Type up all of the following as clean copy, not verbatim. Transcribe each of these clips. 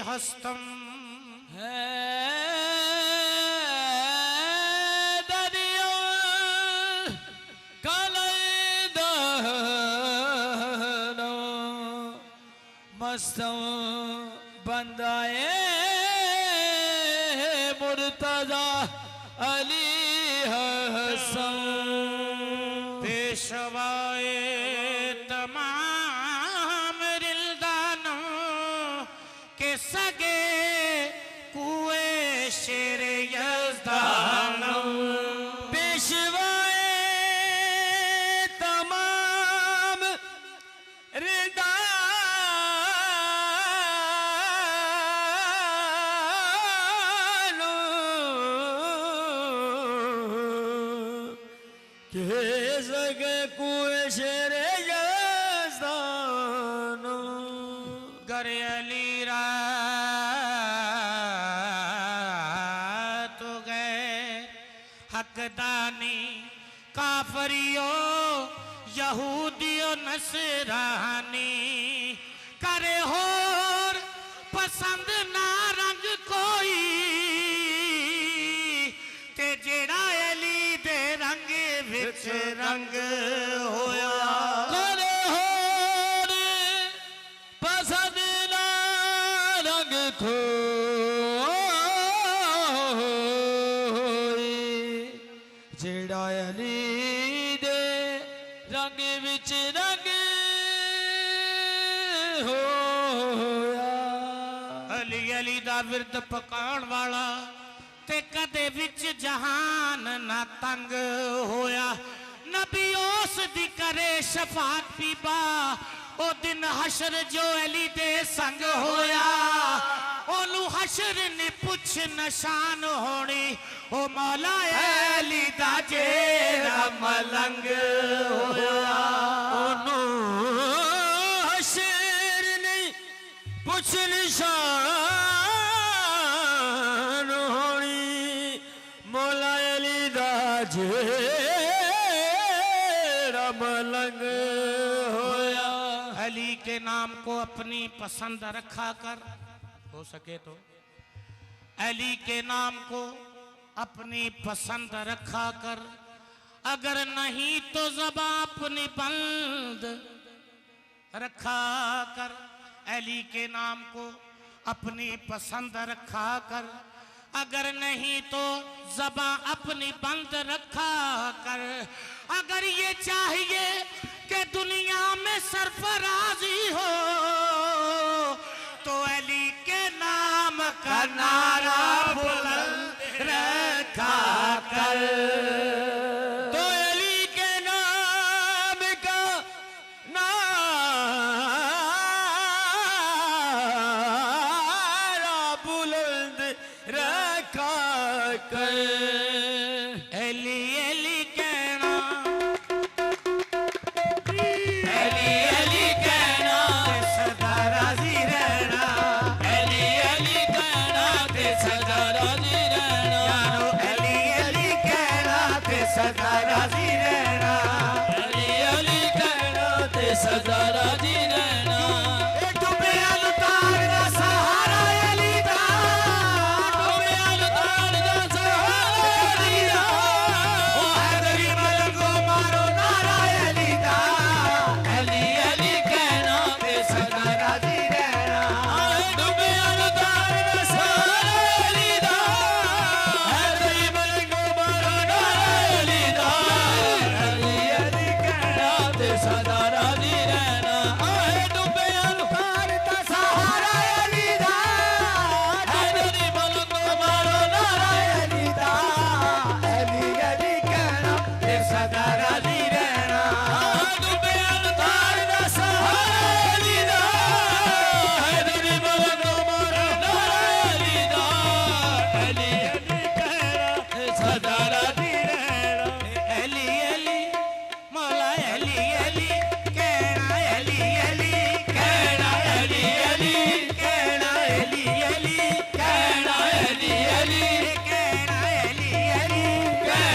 हस्तम है दरिया कलैदर मस्तम बंदाए मुर्तजा अली हसन पेशवाए तमाम रिल्दानों के सगे कुए शेर यज़दानों पेशवाए तमाम रिल्दानों के सगे कुए शेर यज़दानों गर अली हकदानी काफरियो यहूदियो नसरानी करे होर पसंद ना रंग कोई ते जेड़ा अली दे रंग विच रंग होया करे होर पसंद ना रंग को जेड़ा अली दे रंग विच रंग होया अली अली दा विरद पकाण वाला ते कदे विच जहान ना तंग होया नबी उस दी करे शफात पीबा ओ दिन हशर जो अली दे संग होया ओनू हशर ने पुछ निशान होनी ओ मौला अली दा जेड़ा मलंग होया ओनू हशर ने पुछ निशान होनी मौला अली दा जेड़ा मलंग होया अली के नाम को अपनी पसंद रखा कर हो सके तो अली के नाम को अपनी पसंद रखा कर अगर नहीं तो ज़बान अपनी बंद रखा कर अली के नाम को अपनी पसंद रखा कर अगर नहीं तो ज़बान अपनी बंद रखा कर अगर ये चाहिए कि दुनिया में सरफराजी हो तो अली के नाम का नारा बुलंद रखा कर तो अली के नाम का नारा बुलंद रखा कर अली अली कहना अली अली कहना सदा राजी रहना अली अली कहना ते सदा राजी रहना यारो अली अली कहना ते सदा राजी रहना। डूबे अलतार दा सहारा अली दा, डूबे अलतार दा सहारा अली दा, ओ हैदरी मलंगो मारो नारा अली दा, अली अली कहना ते सदा राजी रहना। डूबे अलतार दा सहारा अली दा, हैदरी मलंगो मारो नारा अली दा, अली अली कहना ते सदा राजी रहना। डूबे अलतार दा सहारा अली दा, हैदरी मलंगो मारो नारा अली दा, अली अली कहना ते सदा राजी रहना। डूबे अलतार दा सहारा अली दा, हैदरी मलंगो मारो नारा अली दा, अली अली कहना ते सदा राजी रहना। अली अली मौला अली अली कहना अली अली कहना अली अली, कहना अली अली कहना अली अली, कहना अली अली कहना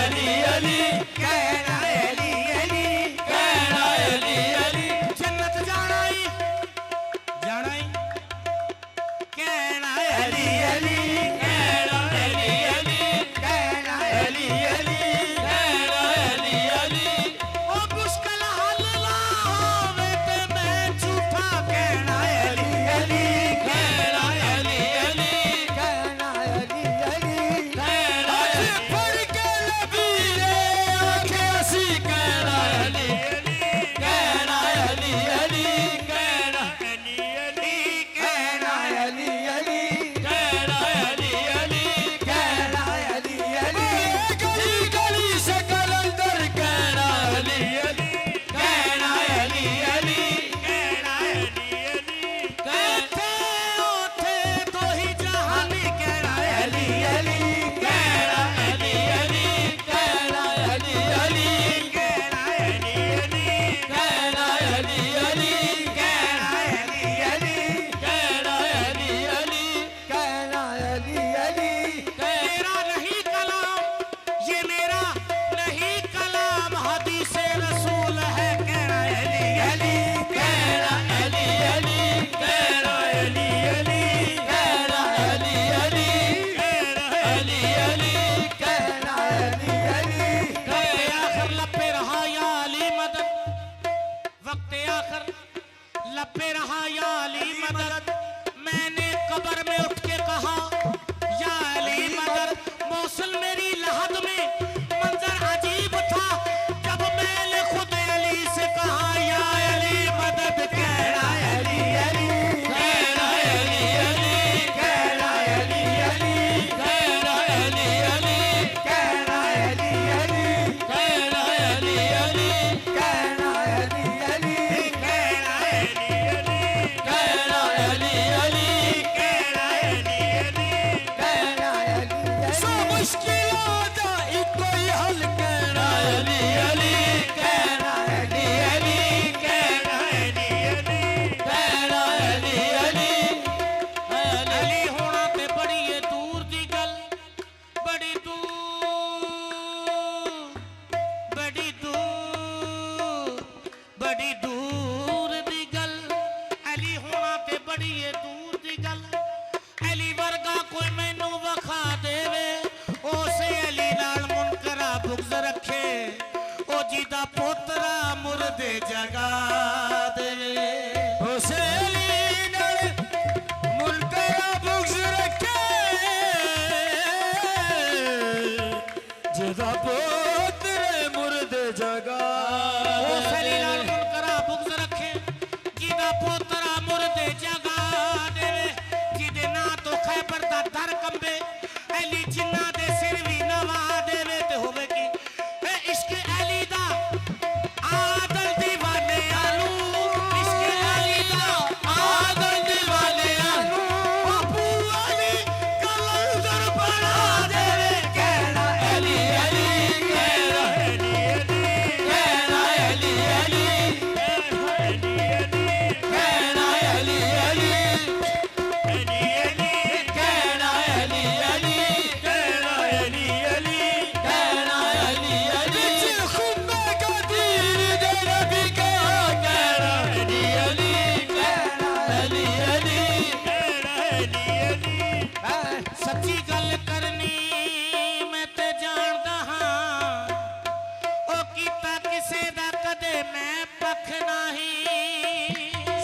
अली अली, कहना अली अली कहना अली अली। जन्नत जाना ही कहना अली अली कहना अली अली, कहना अली अली कहना अली अली। ओ मुश्किल हल ना होवे ते मैं झूठा कहना अली अली कहना अली अली, कहना अली अली कहना अली। फड़ के लबीरे आखे असी कहना अली अली, कहना अली अली, कहना अली अली, कहना अली अली कहना अली अली, कहना अली अली गली गली से कलंदर कहना अली अली, कहना अली अली, कहना अली अली, कहते ओथे तो ही जहानी कहना अली अली कहना अली अली, कहना अली अली, कहना अली अली कहना अली अली, कहना अली अली कहना अली अली, कहना अली अली मेरा नहीं कलाम, ये मेरा नहीं कलाम, हदीस रसूल है कहना अली अली कहना अली अली, कहना अली अली, कहना अली अली, कहना अली अली, कहना अली अली वक्त आखिर लपे रहा या अली मदद, वक्त आखिर लपे रहा या अली मदद, मैंने कब्र में उठ के कहा या अली मदद, मौसल मेरी लहद में मंजर अजीब था जब मैंने खुद अली से कहा या अली मदद, कहना अली अली कहना अली अली, कहना अली अली कहना अली अली, कहना अली अली कहना अली अली, कहना अली अली कहना अली अली कहना अली अली, कहना अली अली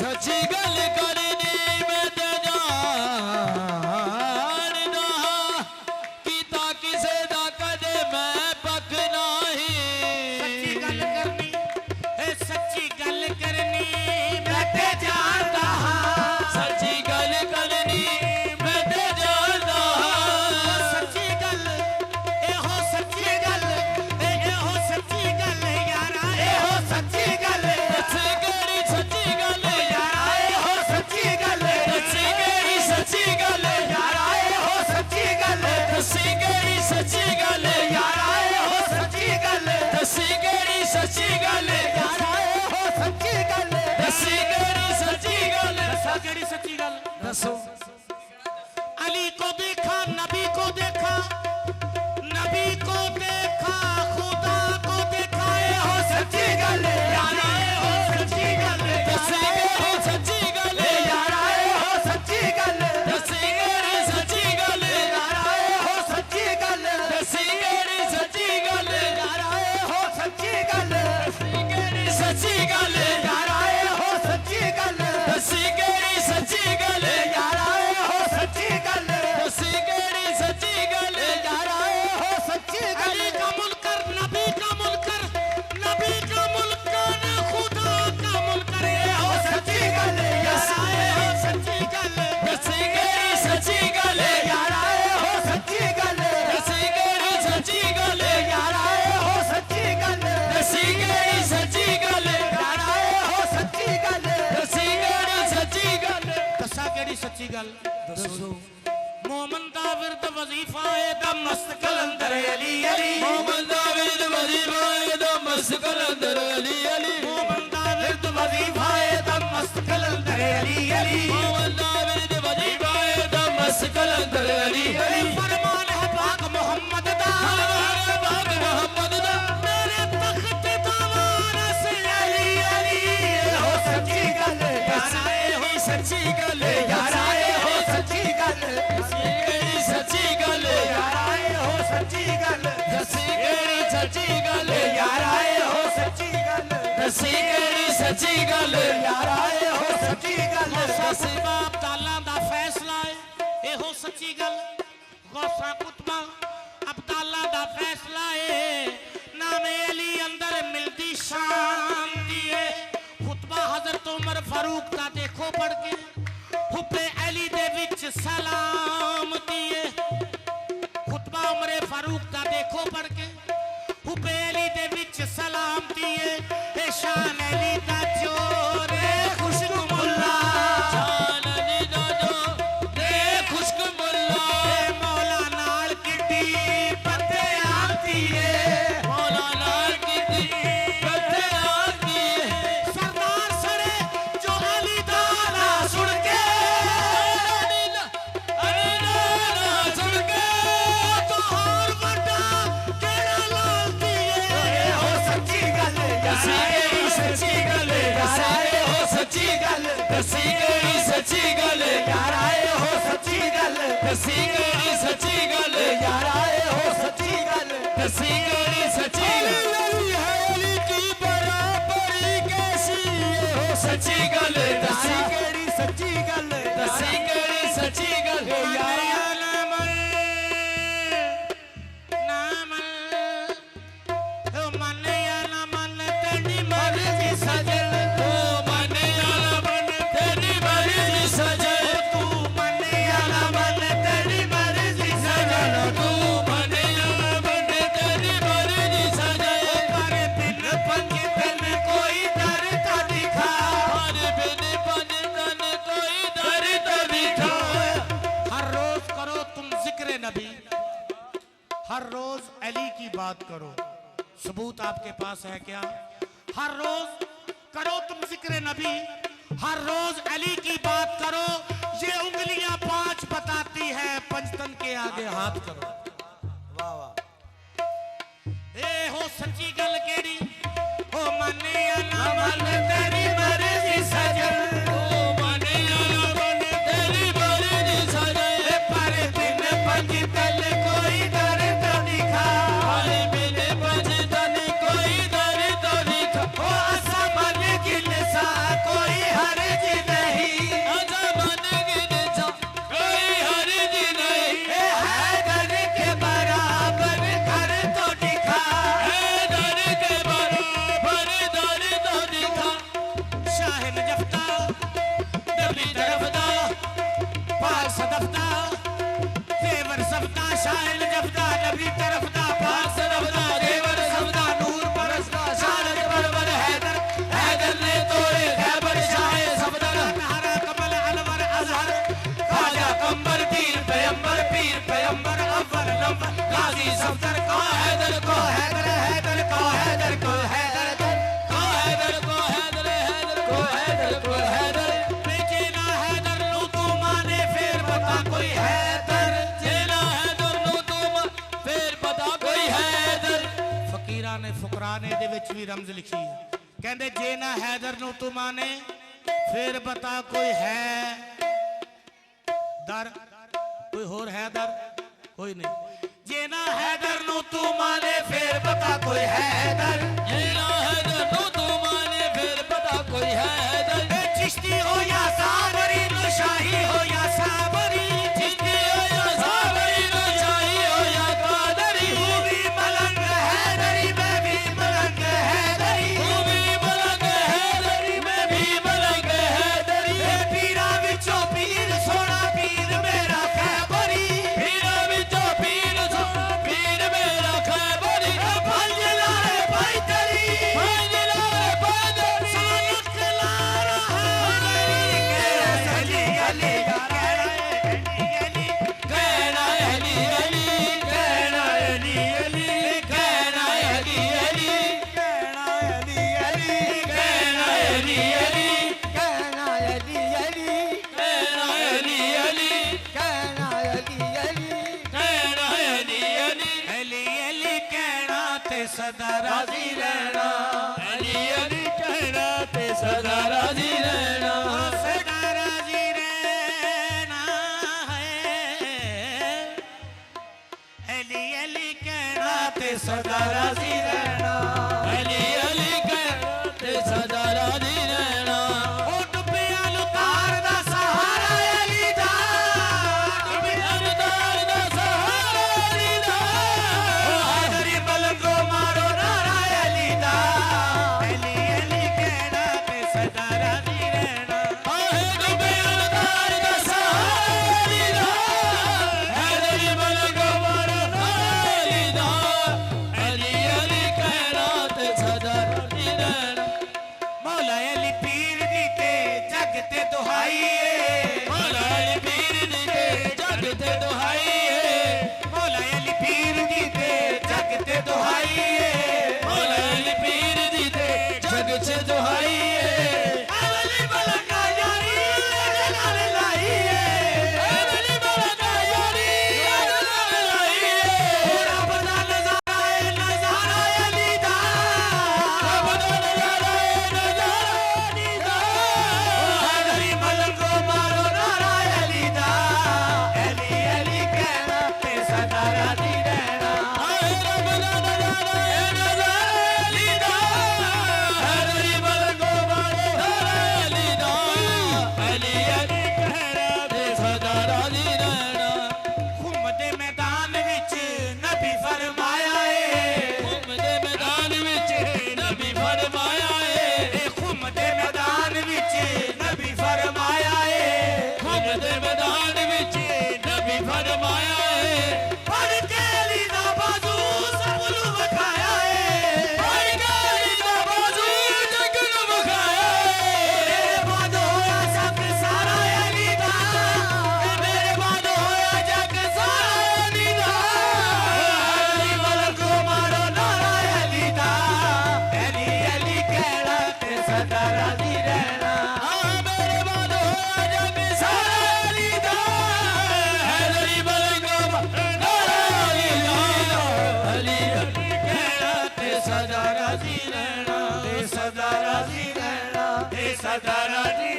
सच्ची गल करनी मैं ते जानदा कीता किसे दा कदे मैं पक नहीं सच्ची गल करनी सच्ची गल करनी मैं ते जानदा सच्ची गल करनी मैं ते जानदा सच्ची गल एहो सच्ची गल एहो सच्ची गल यारा एहो सच्ची गल दस केड़ी सच्ची गल यारा एहो सच्ची गल दस केड़ी सच्ची गल यारा एहो सच्ची गल दस केड़ी सच्ची गल यारा एहो सच्ची गल दस केड़ी सच्ची गल यारा एहो सच्ची गल दस केड़ी सच्ची गल दसा केड़ी सच्ची गल दसो अली को देखा नबी को देखा नबी को देखा खुदा को देखा एहो सच्ची गल यारा एहो सच्ची गल दस केड़ी सच्ची गल यारा एहो सच्ची गल दस केड़ी सच्ची गल यारा एहो सच्ची गल दस केड़ी सच्ची गल यारा एहो सच्ची गल केड़ी सच्ची गल यारा एहो सच्ची गल दस केड़ी सच्ची गल यारा एहो सच्ची गल दस केड़ी सच्ची गल यारा एहो सच्ची गल अली का मुनकर नबी का मुनकर नबी का मुनकर खुदा का मुनकर एहो सच्ची गल यारा एहो सच्ची गल दस केड़ी सच्ची गल यारा एहो सच्ची गल दस केड़ी सच्ची गल यारा एहो सच्ची गल दस केड़ी सच्ची गल यारा एहो सच्ची गल दस केड़ी सच्ची गल दसा केड़ी सच्ची गल दसो मोमन दा विरद वजीफा है दा मस्त कलंदर अली अली मोहम्मद दाविद वजीफा दा मस्त कलंदर अली अली मोमन दा विरद वजीफा है दा मस्त कलंदर अली अली मोहम्मद दाविद वजीफा दा मस्त कलंदर अली अली फरमान है पाक मोहम्मद दा बाग मोहम्मद दा मेरे तख्त दा वारिस अली अली हो सच्ची गल यारा एहो सच्ची गल यारा हो सच्ची गल केड़ी सच्ची गल यारा हो सच्ची गल दस केड़ी सच्ची गल यारा हो सच्ची गल दस केड़ी सच्ची गल यारा हो सच्ची गल गौसा अब्दाला दा फैसला है एहो सच्ची गल गौसा कुतबा अब्दाला दा फैसला है नामे अली अंदर मिलती शांति है खुतबा हजरत उमर फारूक दा देखो पढ़ के हुब्बे अली दे विच सलाम दिए खुतबा उमर फारूक दा देखो पढ़ के हुब्बे अली दे विच सलाम दिए ए शान अली दा जोर खुशबू मुल्ला शान अली दा जो दे खुश्क मुल्ला मौला नाल किड्डी पते आती है मौला नाल कीती कथे आती सरदार सड़े जो अली दा ना सुन के अली ना सुन के तो और बड़ा केड़ा लाल दिए हो सच्ची गल दसी केड़ी सच्ची गल यारा हो सच्ची गल दसी केड़ी सच्ची गल यारा हो सच्ची गल दसी केड़ी सच्ची गल यारा हो सच्ची गल दसी केड़ी सच्ची गल अली है अली की बराबरी कैसी ये हो सच्ची गल दसी केड़ी सच्ची गल दसी केड़ी सच्ची गल यारा नामल ओ मन या ना मन तेरी मर्जी सजन तू मने आला मन तेरी मर्जी सजन तू मन या ना मन तेरी मर्जी सजन तू मने आला मन तेरी मर्जी सजन पर दिन पंज दिन कोई दर का दिखा हर बिन पन तन कोई दर तो दिखा हर रोज करो तुम जिक्र नबी हर रोज अली की बात करो सबूत आपके पास है क्या हर रोज करो तुम जिक्र नबी हर रोज अली की बात करो ये उंगलियां 5 बताती है पंचतन के आगे हाथ करो वाह वाह ए हो सच्ची गल केड़ी हो मने या ना मन तेरी मर्जी सजन तू मने आला मन तेरी मर्जी सजन पर दिन पंज तल कोई दर तो दिखा हर बिन पन तन कोई दर तो दिखा ओ असा मन गिल सा कोई हर जी हैदर कोई हैदर जेना हैदर नू तू माने फिर बता कोई हैदर जेना हैदर नू तू फिर बता कोई हैदर फकीरा ने फुकराने दे विच भी रमज लिखी है कहंदे जेना हैदर नू तू माने फिर बता कोई है दर कोई होर हैदर कोई नहीं जेना हैदर नू तू माने फिर बता कोई हैदर जेना हैदर नू तू माने फिर बता कोई हैदर चिश्ती हो या साबरी नशाही हो या साबरी चिश्ती हो या साबरी नशाही हो या कादरी तू भी मलंग हैदरी मैं भी मलंग हैदरी तू भी मलंग हैदरी मैं भी मलंग हैदरी पीरा विचों पीर सोना पीर मेरा खैबरी पीरा विचों पीर सोना पीर मेरा खैबरी भंजलारे पैदरी भंजलारे पैदरी सालक लारा अली अली कहना अली अली कहना अली अली कहना अली अली कहना अली अली कहना अली अली कहना अली अली कहना अली अली कहना अली अली कहना अली अली अली अली कहना ते सदा राजी रहना अली अली कहना ते सदा राजी रहना सदा राजी रहना है अली अली कहना ते सदा राजी रहना अली अली कहना ते सदा राजी रहना ओ डुबिया लुतार दा सहारा अली दा अवतार दा सहारा अली दा हैदरी मलंगो मारो नारा अली दा अली अली कहना ते सदा राजी रहना आहे डूबे अवतार दा सहारा अली दा हैदरी मलंग मारो अली दा अली अली कहना ते सदा राजी रहना मौला अली पीर दी ते जग ते दुहाई है मौला अली पीर दी ते जग ते दुहाई है मौला अली पीर दी ते जग ते दुहाई है मौला अली पीर दी ते जग से दुहाई है अली मलंगा यारी नाल लाई है अली मलंगा यारी नाल लाई है रब दा नजारा है नजारा अली दा रब दा नजारा है नजारा अली दा हैदरी मलंगो मारो नारा अली दा अली अली कहना ते सदा राजी रहना आहे रब दा नजारा है नजारा अली दा हैदरी मलंगो मारो अली दा अली अली कहना ते सदा राजी रहना घुमदे मैदान विच नबी फरमाया है घूमदे मैदान विच नबी फरमाया है घुमदे मैदान विच नबी फरमाया है घूमदे मैदान विच नबी फरमाया है पढ़ के अली दा बाजू सब नू विखाया है भाई गाली दा बाजू जग नू विखाया है मेरे बाद होया जग सारा अली दा मेरे बाद होया जग सारा अली दा अली मलंगो मारो नारा अली दा अली अली कहना ते सदा राजी रहना हाँ मेरे बाद होया जग सारा अली दा हैदरी मलंगो नारा अली दा अली अली कहना ते सदा राजी रहना ते सदा राजी रहना ते सदा राजी